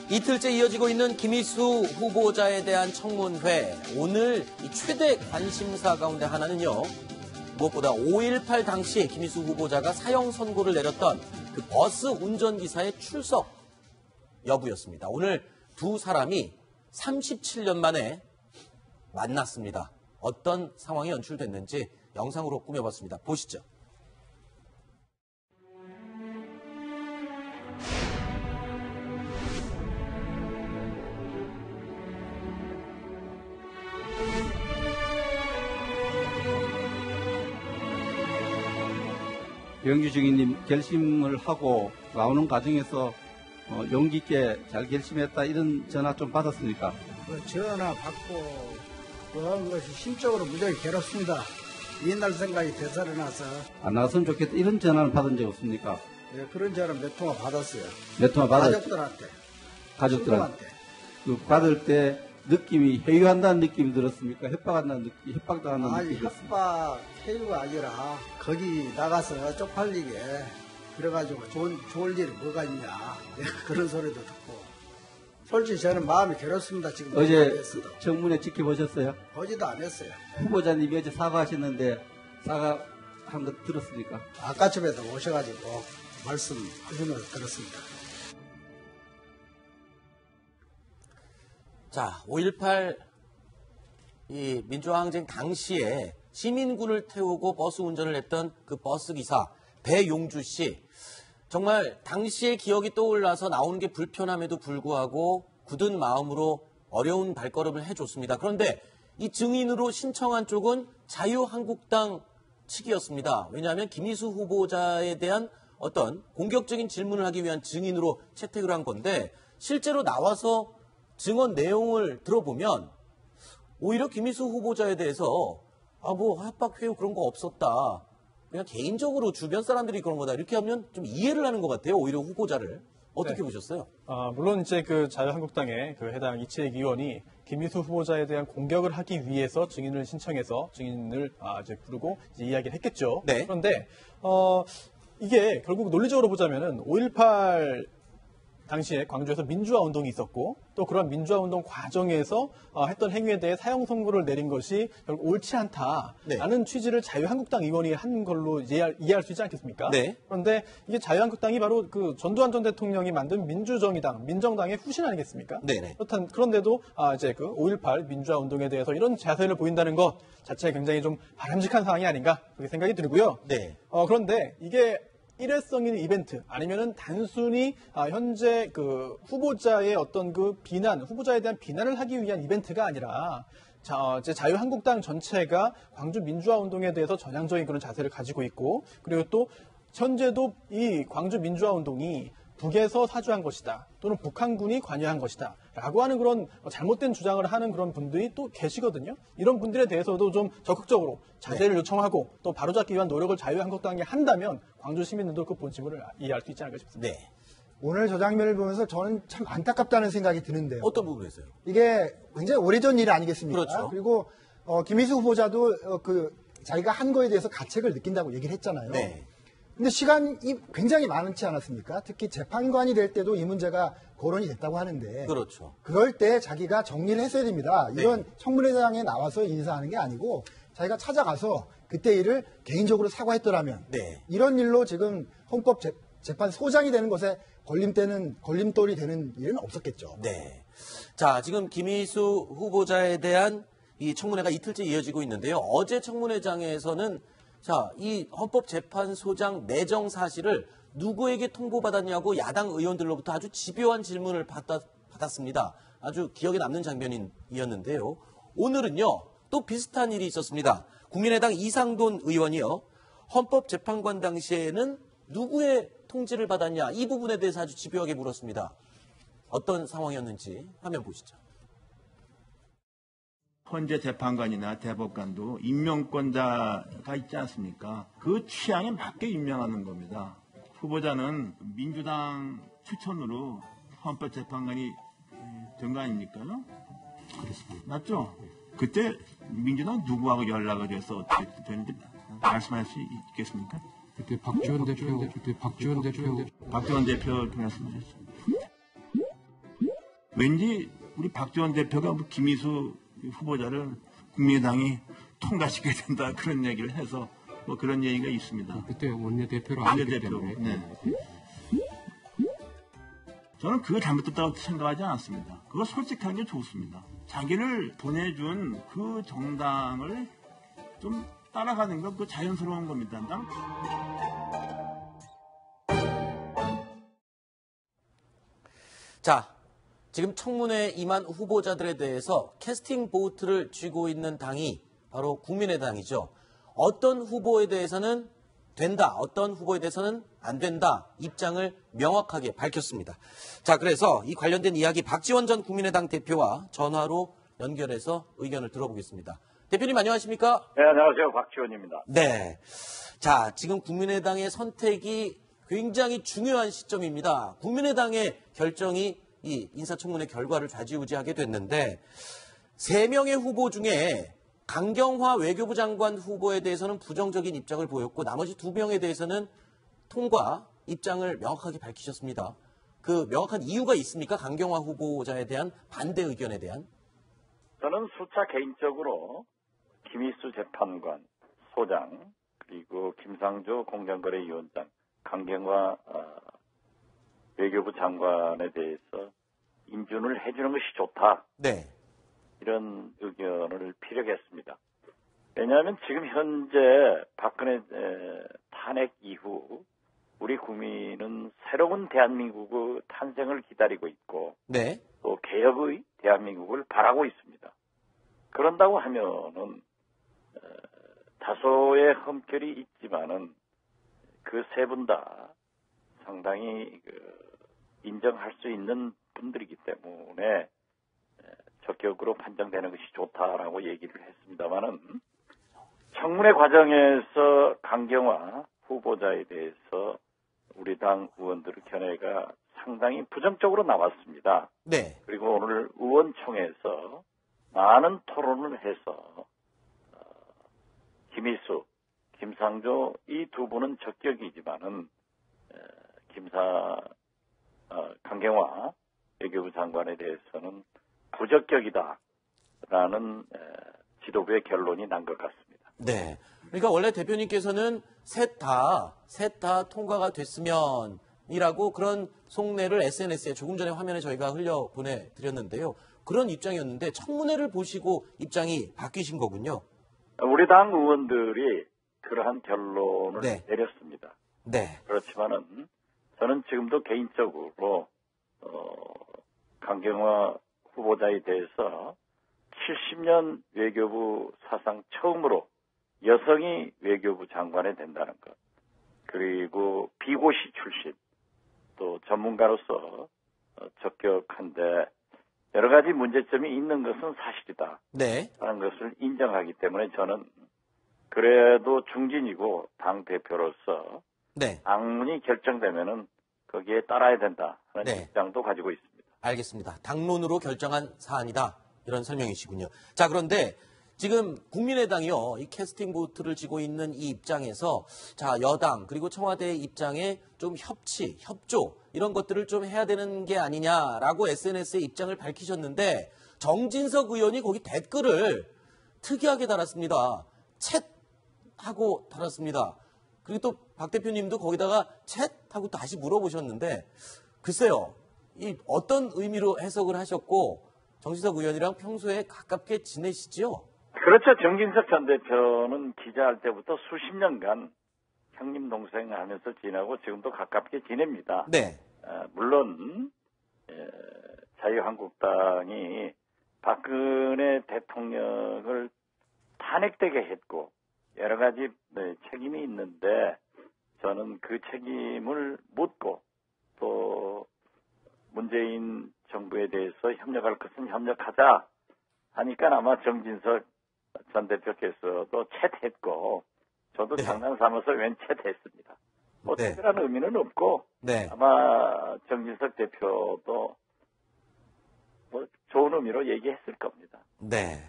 이틀째 이어지고 있는 김희수 후보자에 대한 청문회. 오늘 이 최대 관심사 가운데 하나는요. 무엇보다 5.18 당시 김희수 후보자가 사형 선고를 내렸던 그 버스 운전기사의 출석 여부였습니다. 오늘 두 사람이 37년 만에 만났습니다. 어떤 상황이 연출됐는지 영상으로 꾸며봤습니다. 보시죠. 영규 증인님 결심을 하고 나오는 과정에서 용기 있게 잘 결심했다 이런 전화 좀 받았습니까? 전화 받고 그런 것이 심적으로 무지하게 괴롭습니다. 옛날 생각이 되살아나서. 안 나왔으면 좋겠다 이런 전화를 받은 적 없습니까? 네, 그런 전화 몇 통화 받았어요. 몇 통화 받았죠? 가족들한테. 그 받을 때 느낌이 회유한다는 느낌이 들었습니까? 협박한다는 느낌, 협박당한다는 느낌이 들었습니까? 협박, 회유가 아니라 거기 나가서 쪽팔리게 그래가지고 좋을 일이 뭐가 있냐 그런 소리도 듣고 솔직히 저는 마음이 괴롭습니다. 지금 어제 청문회 지켜보셨어요? 보지도 안 했어요. 후보자님이 어제 사과하셨는데 사과한 거 들었습니까? 아까쯤에도 오셔가지고 말씀하시는 걸 들었습니다. 자, 5.18 이 민주화항쟁 당시에 시민군을 태우고 버스 운전을 했던 그 버스 기사 배용주 씨. 정말 당시의 기억이 떠올라서 나오는 게 불편함에도 불구하고 굳은 마음으로 어려운 발걸음을 해줬습니다. 그런데 이 증인으로 신청한 쪽은 자유한국당 측이었습니다. 왜냐하면 김희수 후보자에 대한 어떤 공격적인 질문을 하기 위한 증인으로 채택을 한 건데 실제로 나와서 증언 내용을 들어보면 오히려 김희수 후보자에 대해서 협박 회유 그런 거 없었다. 그냥 개인적으로 주변 사람들이 그런 거다. 이렇게 하면 좀 이해를 하는 것 같아요. 오히려 후보자를. 어떻게 보셨어요? 물론 이제 그 자유한국당의 그 해당 이채익 의원이 김희수 후보자에 대한 공격을 하기 위해서 증인을 신청해서 증인을 이제 부르고 이제 이야기를 했겠죠. 네. 그런데 이게 결국 논리적으로 보자면은 5.18 당시에 광주에서 민주화 운동이 있었고 또 그런 민주화 운동 과정에서 했던 행위에 대해 사형 선고를 내린 것이 결국 옳지 않다라는 취지를 자유한국당 의원이 한 걸로 이해할 수 있지 않겠습니까? 네. 그런데 이게 자유한국당이 바로 그 전두환 전 대통령이 만든 민주정의당, 민정당의 후신 아니겠습니까? 네네. 그런데도 이제 그 5.18 민주화 운동에 대해서 이런 자세를 보인다는 것 자체가 굉장히 좀 바람직한 상황이 아닌가 그렇게 생각이 들고요. 네. 그런데 이게 일회성인 이벤트 아니면은 단순히 현재 그 후보자의 어떤 그 비난, 후보자에 대한 비난을 하기 위한 이벤트가 아니라 이제 자유한국당 전체가 광주 민주화 운동에 대해서 전향적인 그런 자세를 가지고 있고 그리고 또 현재도 이 광주 민주화 운동이 북에서 사주한 것이다 또는 북한군이 관여한 것이다 라고 하는 그런 잘못된 주장을 하는 그런 분들이 또 계시거든요. 이런 분들에 대해서도 좀 적극적으로 자제를 요청하고 또 바로잡기 위한 노력을 자유한국당이 한다면 광주 시민들도 그 본심을 이해할 수 있지 않을까 싶습니다. 네. 오늘 저 장면을 보면서 저는 참 안타깝다는 생각이 드는데요. 어떤 부분에서요? 이게 굉장히 오래전 일 아니겠습니까? 그렇죠. 그리고 김희수 후보자도 자기가 한 거에 대해서 가책을 느낀다고 얘기를 했잖아요. 네. 근데 시간이 굉장히 많지 않았습니까? 특히 재판관이 될 때도 이 문제가 거론이 됐다고 하는데 그렇죠. 그럴 때 자기가 정리를 했어야 됩니다. 이런 청문회장에 나와서 인사하는 게 아니고 자기가 찾아가서 그때 일을 개인적으로 사과했더라면 이런 일로 지금 헌법재판소장이 되는 것에 걸림돌이 되는 일은 없었겠죠. 네. 자, 지금 김희수 후보자에 대한 이 청문회가 이틀째 이어지고 있는데요. 어제 청문회장에서는 이 헌법재판소장 내정 사실을 누구에게 통보받았냐고 야당 의원들로부터 아주 집요한 질문을 받았습니다. 아주 기억에 남는 장면이었는데요. 오늘은요, 또 비슷한 일이 있었습니다. 국민의당 이상돈 의원이요, 헌법재판관 당시에는 누구의 통지를 받았냐, 이 부분에 대해서 아주 집요하게 물었습니다. 어떤 상황이었는지 화면 보시죠. 헌재 재판관이나 대법관도 임명권자가 있지 않습니까? 그 취향에 맞게 임명하는 겁니다. 후보자는 민주당 추천으로 헌법재판관이 된 거 아닙니까? 그렇습니다. 맞죠? 그때 민주당 누구하고 연락을 해서 어떻게 되는지 말씀할 수 있겠습니까? 그때 박지원 대표 말씀하셨죠. 왠지 우리 박지원 대표가 김희수 후보자를 국민의당이 통과시켜야 된다 그런 얘기를 해서 뭐 그런 얘기가 있습니다. 그때 원내대표로 아니기 때문에. 네. 저는 그거 잘못됐다고 생각하지 않았습니다. 그거 솔직한 게 좋습니다. 자기를 보내준 그 정당을 좀 따라가는 건 그 자연스러운 겁니다. 자, 지금 청문회에 임한 후보자들에 대해서 캐스팅 보트를 쥐고 있는 당이 바로 국민의당이죠. 어떤 후보에 대해서는 된다, 어떤 후보에 대해서는 안 된다 입장을 명확하게 밝혔습니다. 자, 그래서 이 관련된 이야기 박지원 전 국민의당 대표와 전화로 연결해서 의견을 들어보겠습니다. 대표님 안녕하십니까? 네, 안녕하세요. 박지원입니다. 네. 자, 지금 국민의당의 선택이 굉장히 중요한 시점입니다. 국민의당의 결정이 이 인사청문회 결과를 좌지우지하게 됐는데 3명의 후보 중에 강경화 외교부 장관 후보에 대해서는 부정적인 입장을 보였고 나머지 2명에 대해서는 통과 입장을 명확하게 밝히셨습니다. 그 명확한 이유가 있습니까? 강경화 후보자에 대한 반대 의견에 대한? 저는 수차 개인적으로 김희수 재판관, 소장, 그리고 김상조 공정거래위원장, 강경화 외교부 장관에 대해서 인준을 해주는 것이 좋다. 네. 이런 의견을 피력했습니다. 왜냐하면 지금 현재 박근혜 탄핵 이후 우리 국민은 새로운 대한민국의 탄생을 기다리고 있고 네. 또 개혁의 대한민국을 바라고 있습니다. 그런다고 하면은 다소의 흠결이 있지만은 그 세 분 다 상당히 인정할 수 있는 분들이기 때문에 적격으로 판정되는 것이 좋다라고 얘기를 했습니다만은 청문회 과정에서 강경화 후보자에 대해서 우리 당 의원들의 견해가 상당히 부정적으로 나왔습니다. 네. 그리고 오늘 의원총회에서 많은 토론을 해서 김희수, 김상조 이 두 분은 적격이지만은 강경화 외교부 장관에 대해서는 부적격이다라는 지도부의 결론이 난 것 같습니다. 네. 그러니까 원래 대표님께서는 셋 다 통과가 됐으면이라고 그런 속내를 SNS에 조금 전에 화면에 저희가 흘려 보내드렸는데요. 그런 입장이었는데 청문회를 보시고 입장이 바뀌신 거군요. 우리 당 의원들이 그러한 결론을 네. 내렸습니다. 네. 그렇지만은 저는 지금도 개인적으로 강경화 후보자에 대해서 70년 외교부 사상 처음으로 여성이 외교부 장관이 된다는 것, 그리고 비고시 출신, 또 전문가로서 적격한데 여러 가지 문제점이 있는 것은 사실이다. 네. 라는 것을 인정하기 때문에 저는 그래도 중진이고 당 대표로서 네. 당론이 결정되면은 거기에 따라야 된다 하는 네. 입장도 가지고 있습니다. 알겠습니다. 당론으로 결정한 사안이다. 이런 설명이시군요. 자, 그런데 지금 국민의당이요, 이 캐스팅 보트를 쥐고 있는 이 입장에서 자, 여당 그리고 청와대의 입장에 좀 협조 이런 것들을 좀 해야 되는 게 아니냐라고 SNS에 입장을 밝히셨는데 정진석 의원이 거기 댓글을 특이하게 달았습니다. 챗하고 달았습니다. 그리고 또 박 대표님도 거기다가 챗하고 다시 물어보셨는데 글쎄요, 이 어떤 의미로 해석을 하셨고 정진석 의원이랑 평소에 가깝게 지내시죠? 그렇죠. 정진석 전 대표는 기자할 때부터 수십 년간 형님 동생 하면서 지내고 지금도 가깝게 지냅니다. 네. 물론 자유한국당이 박근혜 대통령을 탄핵되게 했고 여러 가지 책임이 있는데 저는 그 책임을 묻고 또 문재인 정부에 대해서 협력할 것은 협력하자 하니까 아마 정진석 전 대표께서도 챗했고 저도 네. 장난 삼아서 웬 챗했습니다. 뭐 네. 특별한 의미는 없고 네. 아마 정진석 대표도 뭐 좋은 의미로 얘기했을 겁니다. 네.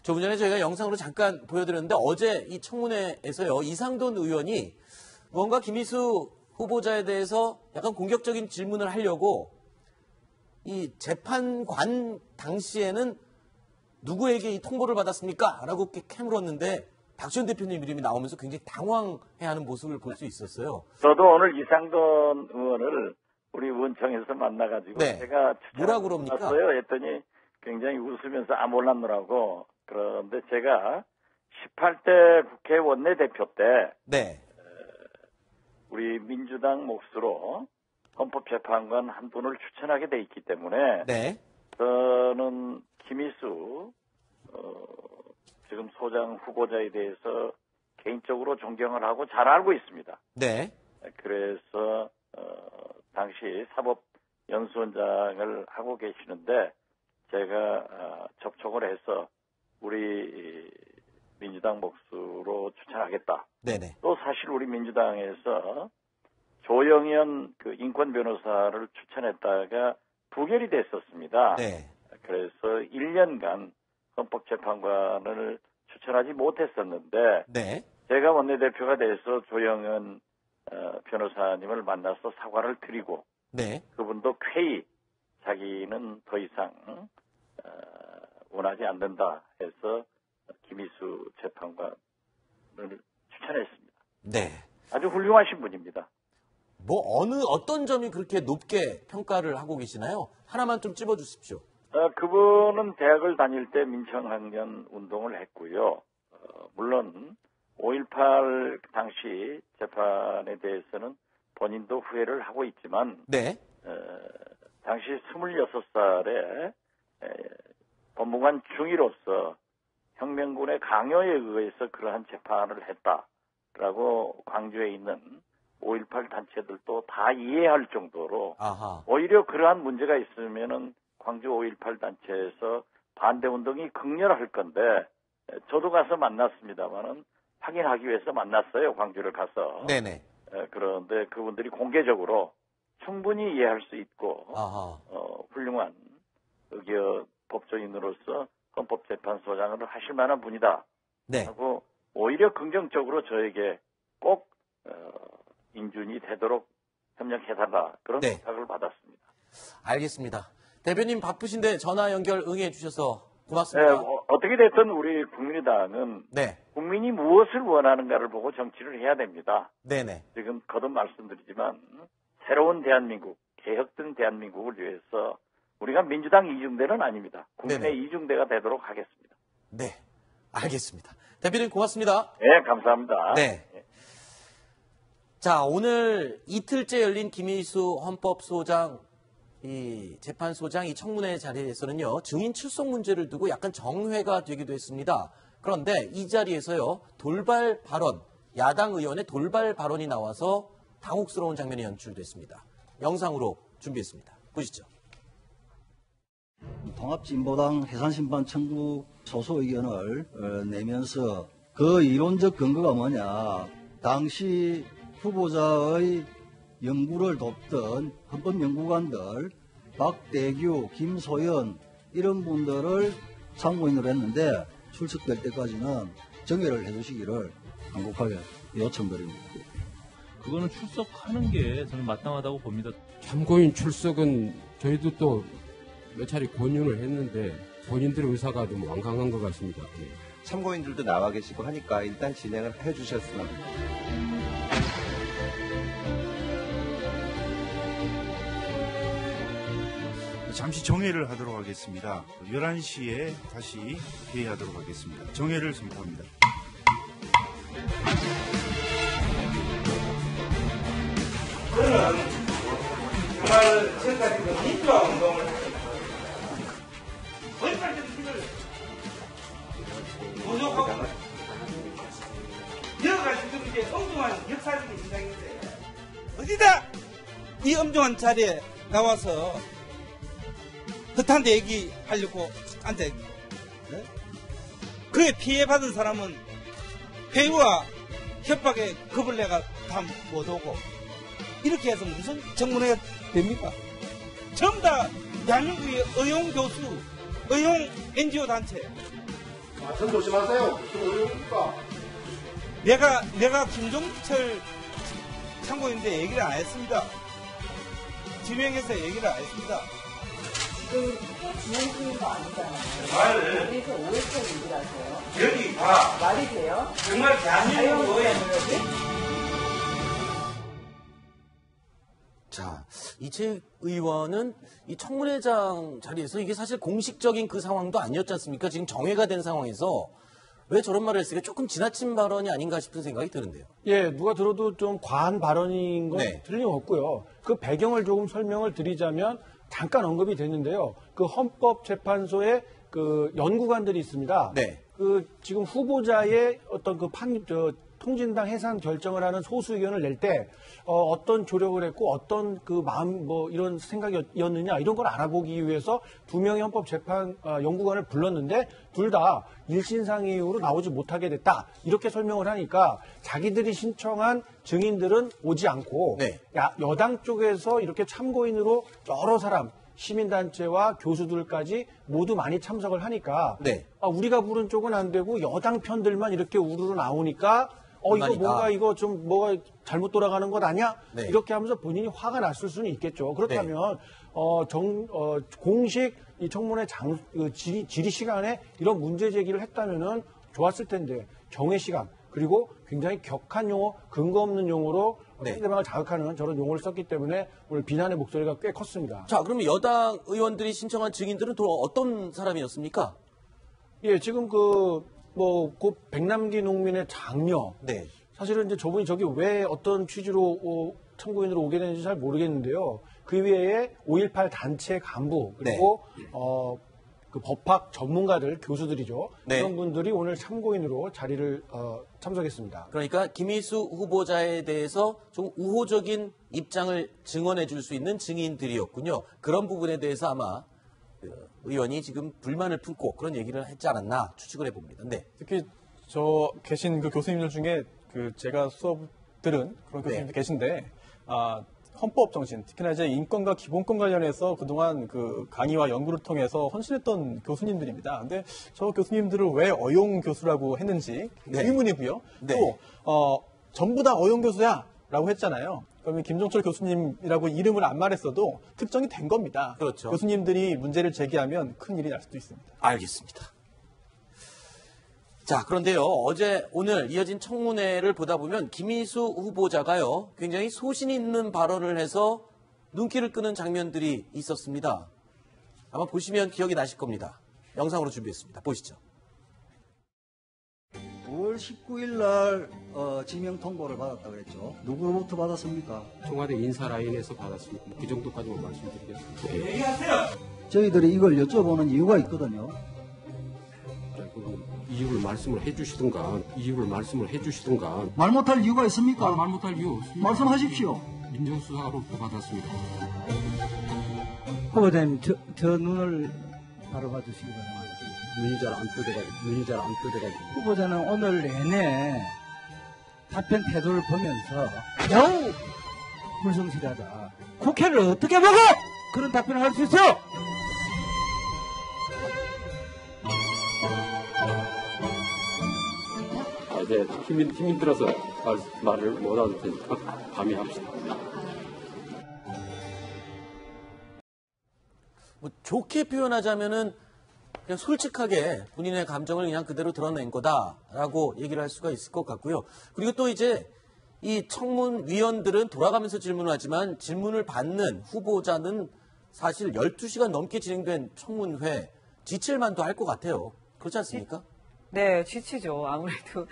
조금 전에 저희가 영상으로 잠깐 보여드렸는데 어제 이 청문회에서요, 이상돈 의원이 뭔가 김희수 후보자에 대해서 약간 공격적인 질문을 하려고 이 재판관 당시에는 누구에게 이 통보를 받았습니까? 라고 이렇게 캐물었는데 박지원 대표님 이름이 나오면서 굉장히 당황해하는 모습을 볼 수 있었어요. 저도 오늘 이상돈 의원을 우리 의원청에서 만나가지고 네. 제가 뭐라 그럽니까? 추천했어요 했더니 굉장히 웃으면서 몰랐노라고. 그런데 제가 18대 국회 원내대표 때 네. 우리 민주당 몫으로 헌법재판관 한 분을 추천하게 돼 있기 때문에 네. 저는 김희수 지금 소장 후보자에 대해서 개인적으로 존경을 하고 잘 알고 있습니다. 네. 그래서 당시 사법연수원장을 하고 계시는데 제가 접촉을 해서 우리 민주당 몫으로 추천하겠다. 네네. 또 사실 우리 민주당에서 조영현 그 인권 변호사를 추천했다가 부결이 됐었습니다. 네. 그래서 1년간 헌법재판관을 추천하지 못했었는데 네. 제가 원내대표가 돼서 조영현 변호사님을 만나서 사과를 드리고 네. 그분도 쾌히 자기는 더 이상 원하지 않는다 해서 김희수 재판관을 추천했습니다. 네. 아주 훌륭하신 분입니다. 뭐 어떤 점이 그렇게 높게 평가를 하고 계시나요? 하나만 좀 찝어주십시오. 그분은 대학을 다닐 때 민청학년 운동을 했고요. 물론 5.18 당시 재판에 대해서는 본인도 후회를 하고 있지만 네. 당시 26살에 법무관 중위로서 혁명군의 강요에 의해서 그러한 재판을 했다라고 광주에 있는 5.18 단체들도 다 이해할 정도로 아하. 오히려 그러한 문제가 있으면은 광주 5.18 단체에서 반대 운동이 극렬할 건데 저도 가서 만났습니다만은 확인하기 위해서 만났어요. 광주를 가서. 네네. 그런데 그분들이 공개적으로 충분히 이해할 수 있고 아하. 훌륭한 법조인으로서 헌법재판소장을 하실 만한 분이다. 네. 하고 오히려 긍정적으로 저에게 꼭 인준이 되도록 협력해달라 그런 네. 부탁을 받았습니다. 알겠습니다. 대표님 바쁘신데 전화 연결 응해 주셔서 네, 고맙습니다. 어떻게 됐든 우리 국민의당은 네. 국민이 무엇을 원하는가를 보고 정치를 해야 됩니다. 네네. 지금 거듭 말씀드리지만 새로운 대한민국, 개혁된 대한민국을 위해서 우리가 민주당 이중대는 아닙니다. 국민의 네네. 이중대가 되도록 하겠습니다. 네. 알겠습니다. 대표님 고맙습니다. 네, 감사합니다. 네. 자, 오늘 이틀째 열린 김희수 헌법소장 이 재판소장 이 청문회 자리에서는요, 증인 출석 문제를 두고 약간 정회가 되기도 했습니다. 그런데 이 자리에서요, 돌발 발언, 야당 의원의 돌발 발언이 나와서 당혹스러운 장면이 연출됐습니다. 영상으로 준비했습니다. 보시죠. 통합진보당 해산심판 청구 소수 의견을 내면서 그 이론적 근거가 뭐냐. 당시 후보자의 연구를 돕던 헌법연구관들 박대규, 김소연 이런 분들을 참고인으로 했는데 출석될 때까지는 정회를 해주시기를 간곡하게 요청드립니다. 그거는 출석하는 게 저는 마땅하다고 봅니다. 참고인 출석은 저희도 또 몇 차례 권유를 했는데 본인들의 의사가 좀 완강한 것 같습니다. 네. 참고인들도 나와 계시고 하니까 일단 진행을 해주셨으면 합니다. 잠시 정회를 하도록 하겠습니다. 11시에 다시 회의하도록 하겠습니다. 정회를 선포합니다. 저는 정말 지금까지 그 민주화 운동을 거기까지 힘을 부족하고 여러 가지 이제 엉뚱한 역사적인 인상인데 어디다 이 엄중한 자리에 나와서 헛한 데 얘기하려고 앉아 있고 네? 그에 피해받은 사람은 회유와 협박에 겁을 내가 다 못 오고 이렇게 해서 무슨 청문회가 됩니까? 전부 다 대한민국의 의용 교수 의용 NGO 단체. 전 조심하세요. 무슨 의혹입니까? 내가 김종철 참고인데 얘기를 안 했습니다. 지명해서 얘기를 안 했습니다. 진행중인 거 아니잖아요. 말을 여기서 5회째 얘기를 하세요. 여기 봐. 말이 돼요? 정말 대한민국의 자, 이채익 의원은 이 청문회장 자리에서 이게 사실 공식적인 그 상황도 아니었지 않습니까? 지금 정회가 된 상황에서 왜 저런 말을 했을까? 조금 지나친 발언이 아닌가 싶은 생각이 드는데요. 예, 누가 들어도 좀 과한 발언인 건 네. 틀림없고요. 그 배경을 조금 설명을 드리자면 잠깐 언급이 됐는데요. 그 헌법재판소에 그 연구관들이 있습니다. 네. 그 지금 후보자의 어떤 그 통진당 해산 결정을 하는 소수 의견을 낼 때 어떤 조력을 했고 어떤 그 마음 뭐 이런 생각이었느냐 이런 걸 알아보기 위해서 두 명의 헌법재판 연구관을 불렀는데 둘 다 일신상의 이유로 나오지 못하게 됐다 이렇게 설명을 하니까 자기들이 신청한 증인들은 오지 않고 네. 여당 쪽에서 이렇게 참고인으로 여러 사람 시민단체와 교수들까지 모두 많이 참석을 하니까 네. 우리가 부른 쪽은 안 되고 여당 편들만 이렇게 우르르 나오니까 이거 뭔가 이거 좀 뭐가 잘못 돌아가는 것 아니야? 네. 이렇게 하면서 본인이 화가 났을 수는 있겠죠. 그렇다면 공식 이 청문회 질의 시간에 이런 문제 제기를 했다면은 좋았을 텐데 정회 시간 그리고 굉장히 격한 용어, 근거 없는 용어로 상대방을 자극하는 저런 용어를 썼기 때문에 오늘 비난의 목소리가 꽤 컸습니다. 자, 그러면 여당 의원들이 신청한 증인들은 또 어떤 사람이었습니까? 예, 지금 백남기 농민의 장녀. 네. 사실은 이제 저분이 저기 왜 어떤 취지로 참고인으로 오게 되는지 잘 모르겠는데요. 그 외에 5.18 단체 간부 그리고 그 법학 전문가들, 교수들이죠. 네. 그런 분들이 오늘 참고인으로 자리를 참석했습니다. 그러니까 김희수 후보자에 대해서 좀 우호적인 입장을 증언해 줄 수 있는 증인들이었군요. 그런 부분에 대해서 아마 의원이 지금 불만을 품고 그런 얘기를 했지 않았나 추측을 해봅니다. 네. 특히 저 계신 그 교수님들 중에 그 제가 수업 들은 그런 교수님들 계신데 헌법 정신, 특히나 이제 인권과 기본권 관련해서 그동안 그 강의와 연구를 통해서 헌신했던 교수님들입니다. 근데 저 교수님들을 왜 어용 교수라고 했는지 의문이고요. 또 전부 다 어용 교수야 라고 했잖아요. 그러면 김종철 교수님이라고 이름을 안 말했어도 특정이 된 겁니다. 그렇죠. 교수님들이 문제를 제기하면 큰 일이 날 수도 있습니다. 알겠습니다. 자, 그런데요, 오늘 이어진 청문회를 보다 보면 김희수 후보자가요, 굉장히 소신 있는 발언을 해서 눈길을 끄는 장면들이 있었습니다. 아마 보시면 기억이 나실 겁니다. 영상으로 준비했습니다. 보시죠. 5월 19일 날 지명 통보를 받았다고 그랬죠. 누구로부터 받았습니까? 청와대 인사라인에서 받았습니다. 그 정도까지만 말씀드리겠습니다. 얘기하세요. 저희들이 이걸 여쭤보는 이유가 있거든요. 이유를 말씀을 해주시든가 말 못할 이유가 있습니까? 말 못할 이유 말씀하십시오. 민정수사로부터 받았습니다. 후보자님 저 눈을 바로 봐주시기 바랍니다. 눈이 잘 안 떠져가지고 후보자는 오늘 내내 답변 태도를 보면서 매우 불성실하다. 국회를 어떻게 보고 그런 답변을 할 수 있어? 네, 힘이 들어서 말을 못 하실 테니까 감히 합시다. 뭐 좋게 표현하자면은 그냥 솔직하게 본인의 감정을 그냥 그대로 드러낸 거다라고 얘기를 할 수가 있을 것 같고요. 그리고 또 이제 이 청문위원들은 돌아가면서 질문을 하지만 질문을 받는 후보자는 사실 12시간 넘게 진행된 청문회 지칠 만도 할 것 같아요. 그렇지 않습니까? 네, 지치죠. 아무래도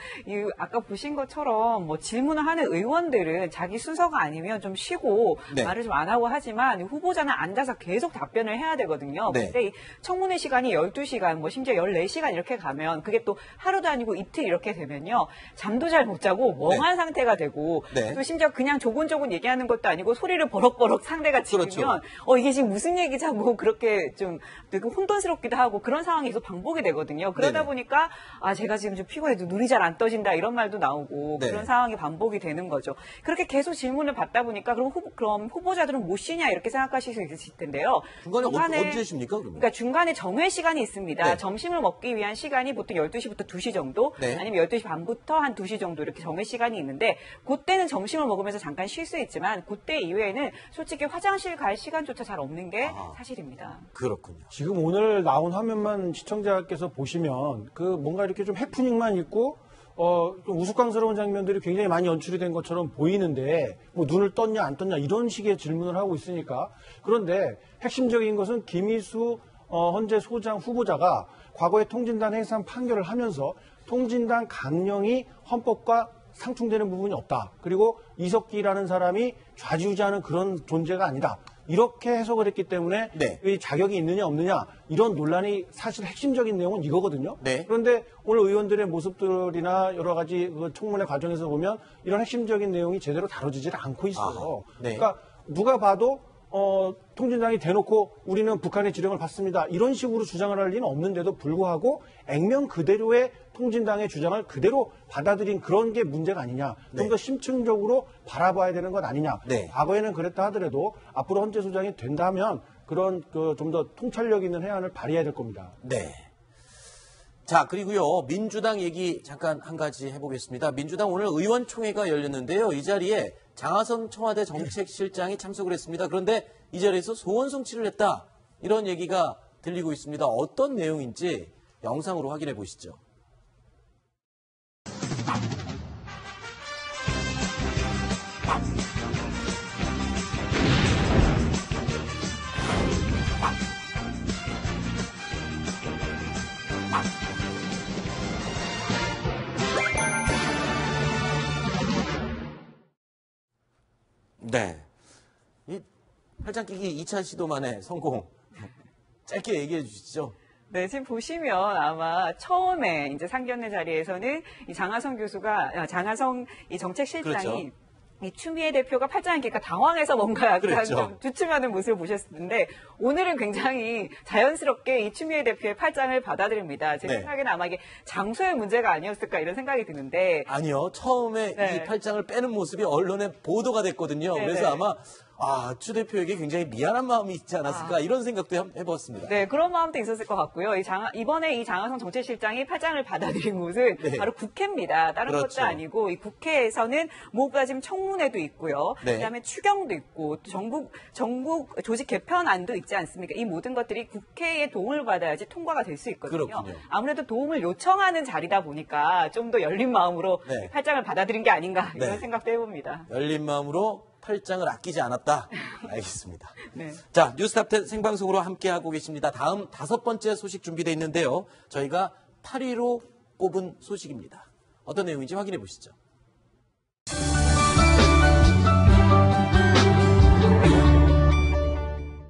아까 보신 것처럼 뭐 질문을 하는 의원들은 자기 순서가 아니면 좀 쉬고 말을 좀 안 하고 하지만 후보자는 앉아서 계속 답변을 해야 되거든요. 근데 이 청문회 시간이 12시간, 뭐 심지어 14시간 이렇게 가면 그게 또 하루도 아니고 이틀 이렇게 되면요. 잠도 잘 못 자고 멍한 상태가 되고 또 심지어 그냥 조곤조곤 얘기하는 것도 아니고 소리를 버럭버럭 상대가 지르면 이게 지금 무슨 얘기자고 그렇게 좀 되게 혼돈스럽기도 하고 그런 상황이 계속 반복이 되거든요. 그러다 보니까 제가 지금 좀 피곤해도 눈이 잘 안 떠진다 이런 말도 나오고 네. 그런 상황이 반복이 되는 거죠. 그렇게 계속 질문을 받다 보니까 그럼 후보자들은 못 쉬냐 이렇게 생각하실 수 있을 텐데요. 중간에 언제 쉽니까? 그러면? 그러니까 중간에 정회 시간이 있습니다. 네. 점심을 먹기 위한 시간이 보통 12시부터 2시 정도 네. 아니면 12시 반부터 한 2시 정도 이렇게 정회 시간이 있는데 그때는 점심을 먹으면서 잠깐 쉴 수 있지만 그때 이외에는 솔직히 화장실 갈 시간조차 잘 없는 게 사실입니다. 그렇군요. 지금 오늘 나온 화면만 시청자께서 보시면 그 뭔가 이렇게 좀 해프닝만 있고 좀 우스꽝스러운 장면들이 굉장히 많이 연출이 된 것처럼 보이는데 뭐 눈을 떴냐 안 떴냐 이런 식의 질문을 하고 있으니까 그런데 핵심적인 것은 김희수 헌재 소장 후보자가 과거에 통진단 해산 판결을 하면서 통진단 강령이 헌법과 상충되는 부분이 없다. 그리고 이석기라는 사람이 좌지우지하는 그런 존재가 아니다. 이렇게 해석을 했기 때문에 이 자격이 있느냐 없느냐 이런 논란이 사실 핵심적인 내용은 이거거든요. 그런데 오늘 의원들의 모습들이나 여러 가지 그 청문회 과정에서 보면 이런 핵심적인 내용이 제대로 다뤄지질 않고 있어요. 그러니까 누가 봐도 통진당이 대놓고 우리는 북한의 지령을 받습니다. 이런 식으로 주장을 할 리는 없는데도 불구하고 액면 그대로의 통진당의 주장을 그대로 받아들인 그런 게 문제가 아니냐. 좀 더 심층적으로 바라봐야 되는 것 아니냐. 과거에는 그랬다 하더라도 앞으로 헌재 소장이 된다면 그런 좀 더 통찰력 있는 해안을 발휘해야 될 겁니다. 네. 자, 그리고요, 민주당 얘기 잠깐 한 가지 해보겠습니다. 민주당 오늘 의원총회가 열렸는데요. 이 자리에 장하성 청와대 정책실장이 참석을 했습니다. 그런데 이 자리에서 소원 성취를 했다. 이런 얘기가 들리고 있습니다. 어떤 내용인지 영상으로 확인해 보시죠. 네. 이 팔짱 끼기 2차 시도 만에 성공. 짧게 얘기해 주시죠. 네, 지금 보시면 아마 처음에 이제 상견례 자리에서는 이 장하성 이 정책실장이 그렇죠. 이 추미애 대표가 팔짱을 끼니까 당황해서 뭔가 약간 그랬죠. 좀 주춤하는 모습을 보셨는데 오늘은 굉장히 자연스럽게 이 추미애 대표의 팔짱을 받아들입니다. 제 생각에는 아마 이게 장소의 문제가 아니었을까 이런 생각이 드는데 아니요. 처음에 이 팔짱을 빼는 모습이 언론에 보도가 됐거든요. 그래서 아마 추 대표에게 굉장히 미안한 마음이 있지 않았을까 이런 생각도 해봤습니다. 네, 그런 마음도 있었을 것 같고요. 이번에 이 장하성 정책실장이 팔짱을 받아들인 곳은 바로 국회입니다. 다른 것도 아니고 이 국회에서는 뭐가지금 청문회도 있고요. 그다음에 추경도 있고 또 정부 조직 개편안도 있지 않습니까? 이 모든 것들이 국회의 도움을 받아야지 통과가 될 수 있거든요. 그렇군요. 아무래도 도움을 요청하는 자리다 보니까 좀 더 열린 마음으로 팔짱을 받아들인 게 아닌가 이런 생각도 해봅니다. 열린 마음으로 팔짱을 아끼지 않았다. 알겠습니다. 자, 뉴스탑10 생방송으로 함께하고 계십니다. 다음 5번째 소식 준비되어 있는데요. 저희가 8위로 꼽은 소식입니다. 어떤 내용인지 확인해 보시죠.